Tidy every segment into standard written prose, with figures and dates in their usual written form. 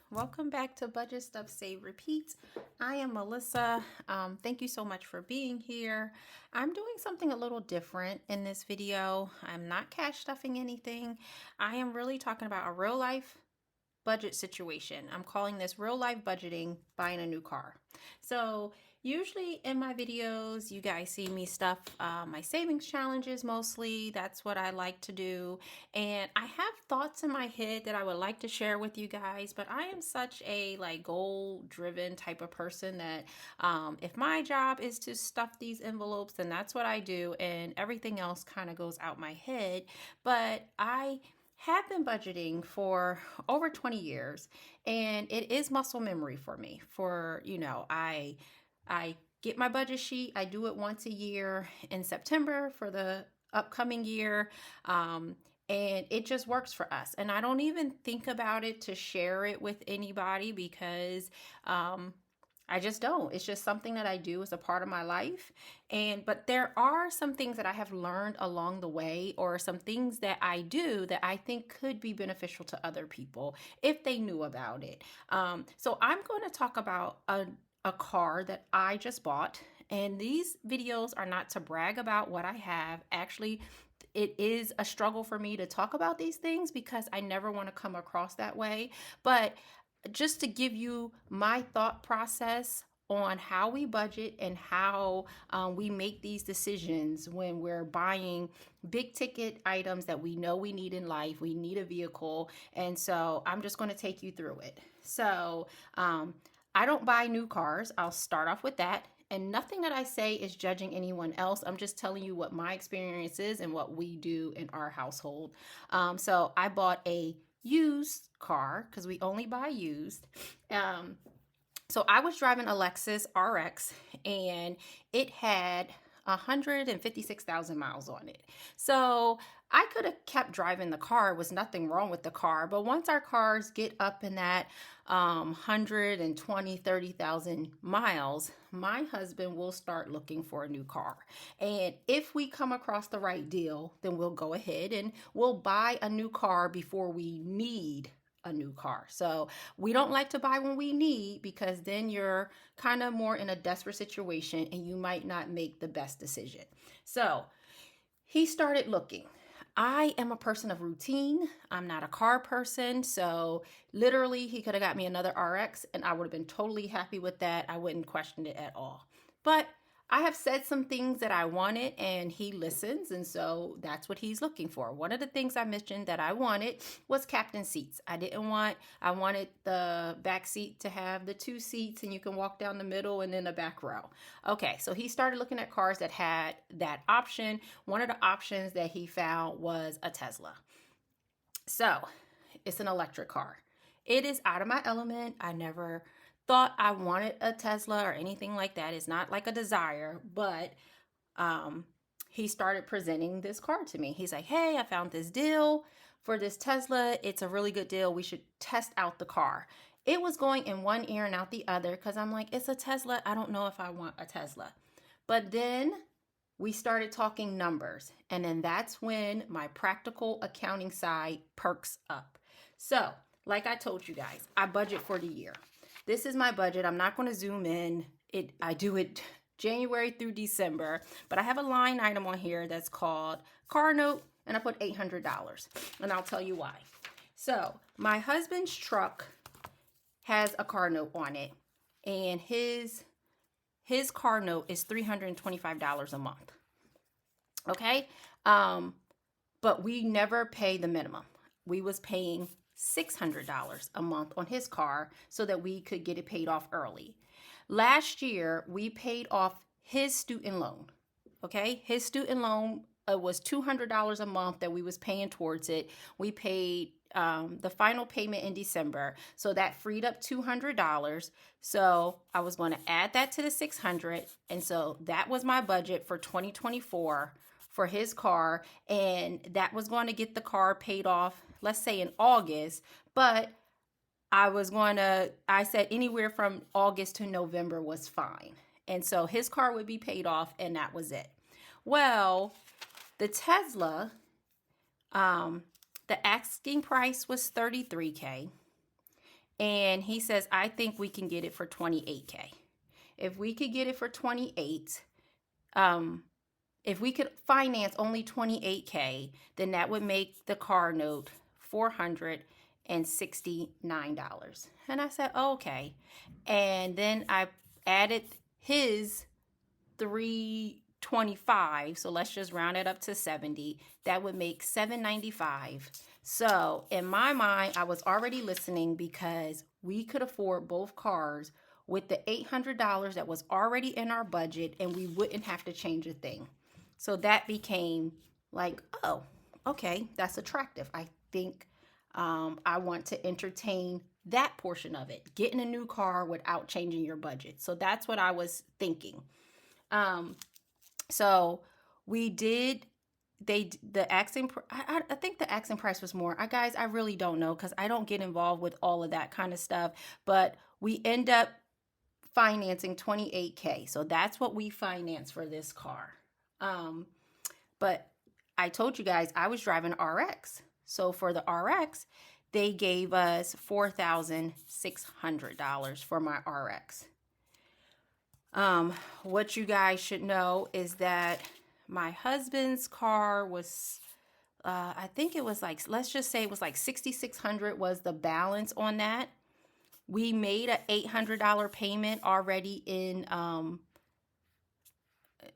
Welcome back to Budget Stuff Save Repeat. I am Melissa. Thank you so much for being here. I'm doing something a little different in this video. I'm not cash stuffing anything. I am really talking about a real life budget situation. I'm calling this real life budgeting, buying a new car. So usually in my videos, you guys see me stuff my savings challenges mostly. That's what I like to do. And I have thoughts in my head that I would like to share with you guys, but I am such a goal driven type of person that if my job is to stuff these envelopes, then that's what I do. And everything else kind of goes out my head. But I have been budgeting for over 20 years, and it is muscle memory for me. I get my budget sheet. I do it once a year in September for the upcoming year. And it just works for us. And I don't even think about it to share it with anybody because I just don't. It's just something that I do as a part of my life. But there are some things that I have learned along the way, or some things that I do that I think could be beneficial to other people if they knew about it. So I'm going to talk about a car that I just bought. And these videos are not to brag about what I have. Actually, it is a struggle for me to talk about these things because I never want to come across that way. But just to give you my thought process on how we budget and how we make these decisions when we're buying big ticket items that we know we need in life. We need a vehicle. And so I'm just going to take you through it. So I don't buy new cars. I'll start off with that. And nothing that I say is judging anyone else. I'm just telling you what my experience is and what we do in our household. So I bought a used car because we only buy used. So I was driving a Lexus RX, and it had 156,000 miles on it. So I could have kept driving the car. There was nothing wrong with the car. But once our cars get up in that 30,000 miles, my husband will start looking for a new car. And if we come across the right deal, then we'll go ahead and we'll buy a new car before we need a new car. So we don't like to buy when we need, because then you're kind of more in a desperate situation and you might not make the best decision. So he started looking. I am a person of routine. I'm not a car person. So literally he could have got me another RX and I would have been totally happy with that. I wouldn't question it at all. But I have said some things that I wanted and he listens, and so that's what he's looking for. One of the things I mentioned that I wanted was captain seats. I wanted the back seat to have the two seats and you can walk down the middle and then the back row. Okay, so he started looking at cars that had that option. One of the options that he found was a Tesla. So it's an electric car. It is out of my element. I never thought I wanted a Tesla or anything like that. It's not like a desire, but he started presenting this car to me. He's like, hey, I found this deal for this Tesla. It's a really good deal. We should test out the car. It was going in one ear and out the other because I'm like, it's a Tesla. I don't know if I want a Tesla. But then we started talking numbers. And then that's when my practical accounting side perks up. So, like I told you guys, I budget for the year. This is my budget. I'm not going to zoom in. I do it January through December, but I have a line item on here that's called car note, and I put $800, and I'll tell you why. So my husband's truck has a car note on it, and his car note is $325 a month. Okay, but we never pay the minimum. We was paying $600 a month on his car so that we could get it paid off early. Last year, we paid off his student loan. Okay, his student loan was $200 a month that we was paying towards it. We paid the final payment in December, so that freed up $200. So I was going to add that to the $600, and so that was my budget for 2024 for his car, and that was going to get the car paid off, let's say in August, but I said anywhere from August to November was fine. And so his car would be paid off, and that was it. Well, the Tesla, the asking price was $33K. and he says, I think we can get it for 28K. If we could get it for 28, um, if we could finance only 28K, then that would make the car note $469. And I said, oh, okay. And then I added his 325, so let's just round it up to 70. That would make 795. So in my mind, I was already listening because we could afford both cars with the $800 that was already in our budget, and we wouldn't have to change a thing. So that became like, oh, okay, that's attractive. I think I want to entertain that portion of it, getting a new car without changing your budget. So that's what I was thinking. So we did. The asking. I think the asking price was more. Guys, I really don't know because I don't get involved with all of that kind of stuff. But we end up financing 28K. So that's what we financed for this car. But I told you guys I was driving RX. So for the RX, they gave us $4,600 for my RX. What you guys should know is that my husband's car was, I think it was like, let's just say it was like 6,600 was the balance on that. We made an $800 payment already in,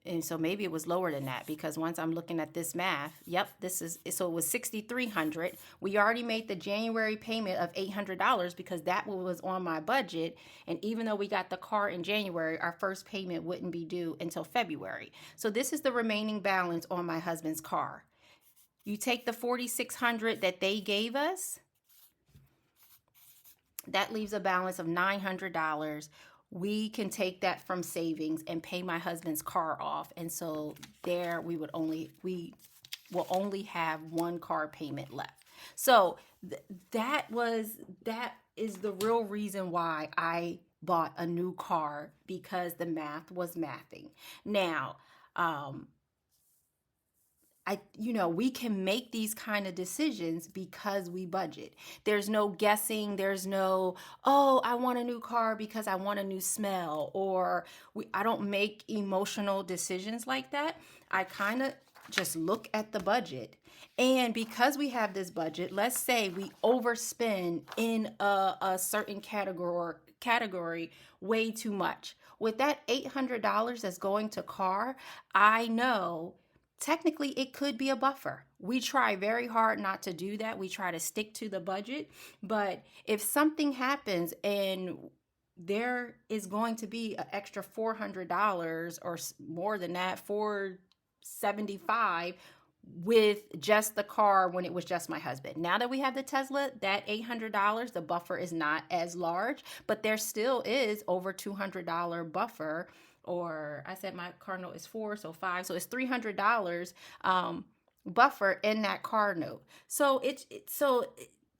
and so maybe it was lower than that because once I'm looking at this math, yep, so it was 6,300. We already made the January payment of $800 because that was on my budget. And even though we got the car in January, our first payment wouldn't be due until February. So this is the remaining balance on my husband's car. You take the 4,600 that they gave us, that leaves a balance of $900. We can take that from savings and pay my husband's car off. And so there we will only have one car payment left. So that is the real reason why I bought a new car, because the math was mathing. Now, we can make these kind of decisions because we budget. There's no guessing. There's no, oh, I want a new car because I want a new smell, or I don't make emotional decisions like that. I kind of just look at the budget. And because we have this budget, let's say we overspend in a certain category way too much. With that $800 that's going to car, I know technically it could be a buffer. We try very hard not to do that. We try to stick to the budget. But if something happens and there is going to be an extra $400 or more than that, $475 with just the car when it was just my husband. Now that we have the Tesla, that $800, the buffer is not as large, but there still is over $200 buffer. Or I said my car note is 4, so 5, so it's $300 buffer in that car note. So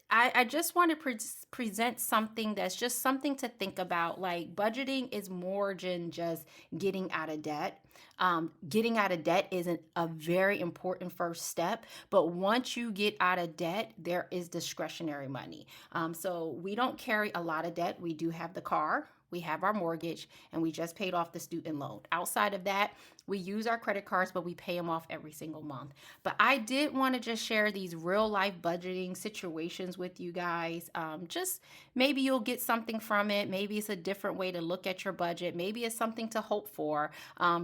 I just want to present something that's just something to think about. Like, budgeting is more than just getting out of debt. Getting out of debt is a very important first step, but once you get out of debt, there is discretionary money. So we don't carry a lot of debt. We do have the car. We have our mortgage, and we just paid off the student loan. Outside of that, we use our credit cards, but we pay them off every single month. But I did want to just share these real life budgeting situations with you guys. Just maybe you'll get something from it. Maybe it's a different way to look at your budget. Maybe it's something to hope for,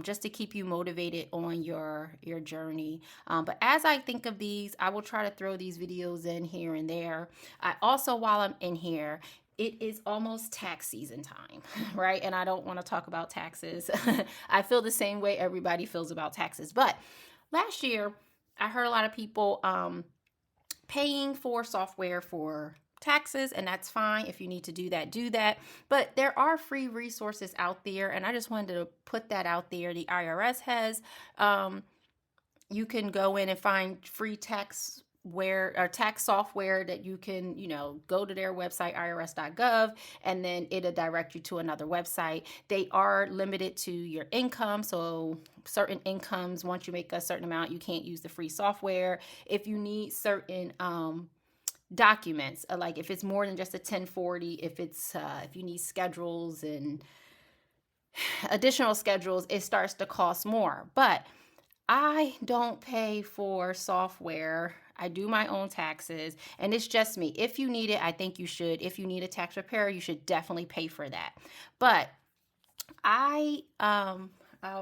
just to keep you motivated on your journey. But as I think of these, I will try to throw these videos in here and there. I also, while I'm in here, it is almost tax season time, right? And I don't want to talk about taxes. I feel the same way everybody feels about taxes. But last year, I heard a lot of people paying for software for taxes, and that's fine. If you need to do that, do that. But there are free resources out there, and I just wanted to put that out there. The IRS has, you can go in and find free tax software that you can, go to their website, irs.gov, and then it'll direct you to another website. They are limited to your income. So certain incomes, once you make a certain amount, you can't use the free software. If you need certain documents, like if it's more than just a 1040, if you need schedules and additional schedules, it starts to cost more. But I don't pay for software. I do my own taxes, and it's just me. If you need it, I think you should. If you need a tax preparer, you should definitely pay for that. But I'll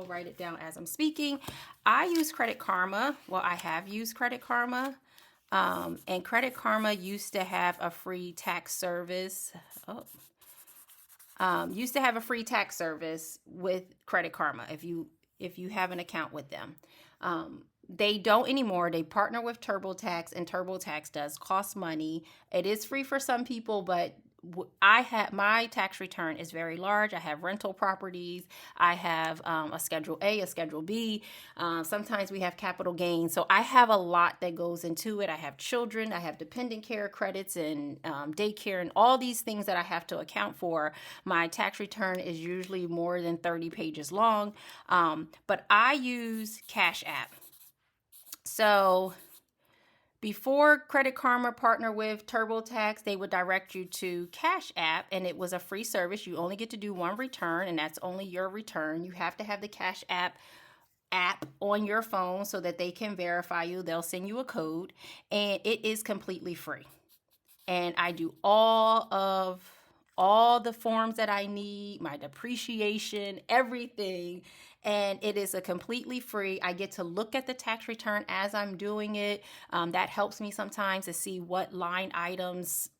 write it down as I'm speaking. I use Credit Karma. Well, I have used Credit Karma. And Credit Karma used to have a free tax service. Used to have a free tax service with Credit Karma if you have an account with them. They don't anymore. They partner with TurboTax, and TurboTax does cost money. It is free for some people, but I have my tax return is very large. I have rental properties. I have a Schedule A, a Schedule B. Sometimes we have capital gains. So I have a lot that goes into it. I have children. I have dependent care credits and daycare and all these things that I have to account for. My tax return is usually more than 30 pages long. But I use Cash App. So before Credit Karma partnered with TurboTax, they would direct you to Cash App, and it was a free service. You only get to do one return, and that's only your return. You have to have the Cash App on your phone so that they can verify you. They'll send you a code, and it is completely free. And I do all the forms that I need, my depreciation, everything. And it is a completely free. I get to look at the tax return as I'm doing it. That helps me sometimes to see what line items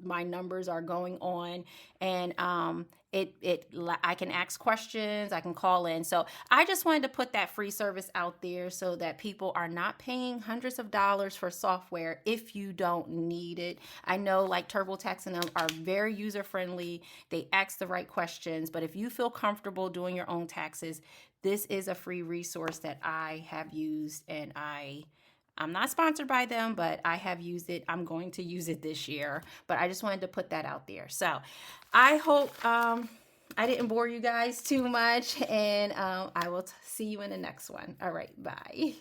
my numbers are going on, and I can ask questions, I can call in. So I just wanted to put that free service out there so that people are not paying hundreds of dollars for software if you don't need it. I know like TurboTax and them are very user friendly. They ask the right questions, but if you feel comfortable doing your own taxes, this is a free resource that I have used, and I'm not sponsored by them, but I have used it. I'm going to use it this year, but I just wanted to put that out there. So I hope I didn't bore you guys too much, and I will see you in the next one. All right, bye.